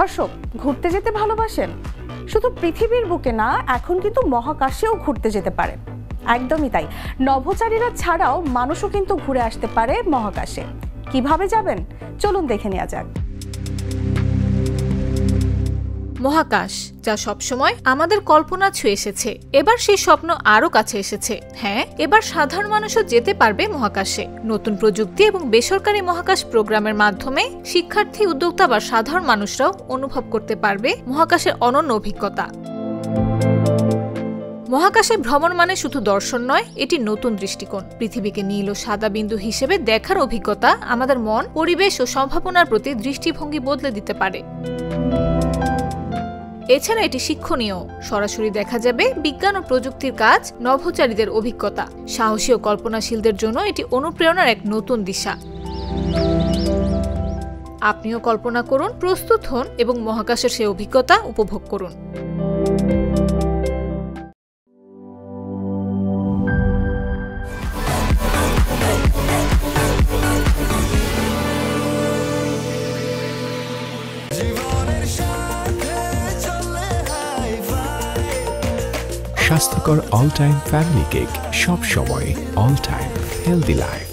দর্শক, ঘুরতে যেতে ভালোবাসেন? শুধু পৃথিবীর বুকে না, এখন কিন্তু মহাকাশেও ঘুরতে যেতে পারেন। একদমই তাই, নভোচারীরা ছাড়াও মানুষও কিন্তু ঘুরে আসতে পারে মহাকাশে। কিভাবে যাবেন চলুন দেখে নেওয়া যাক। মহাকাশ, যা সবসময় আমাদের কল্পনা ছুঁয়ে এসেছে, এবার সেই স্বপ্ন আরো কাছে এসেছে। হ্যাঁ, এবার সাধারণ মানুষও যেতে পারবে মহাকাশে। নতুন প্রযুক্তি এবং বেসরকারি মহাকাশ প্রোগ্রামের মাধ্যমে শিক্ষার্থী, উদ্যোক্তা বা সাধারণ মানুষরাও অনুভব করতে পারবে মহাকাশের অনন্য অভিজ্ঞতা। মহাকাশে ভ্রমণ মানে শুধু দর্শন নয়, এটি নতুন দৃষ্টিকোণ। পৃথিবীকে নীল ও সাদা বিন্দু হিসেবে দেখার অভিজ্ঞতা আমাদের মন, পরিবেশ ও সম্ভাবনার প্রতি দৃষ্টিভঙ্গি বদলে দিতে পারে। এছাড়া এটি শিক্ষণীয়। সরাসরি দেখা যাবে বিজ্ঞান ও প্রযুক্তির কাজ, নভোচারীদের অভিজ্ঞতা। সাহসী ও কল্পনাশীলদের জন্য এটি অনুপ্রেরণার এক নতুন দিশা। আপনিও কল্পনা করুন, প্রস্তুত হন এবং মহাকাশের সেই অভিজ্ঞতা উপভোগ করুন। স্বাস্থ্যকর অল টাইম ফ্যামিলি কেক, সব সময় অল টাইম হেলদি লাইফ।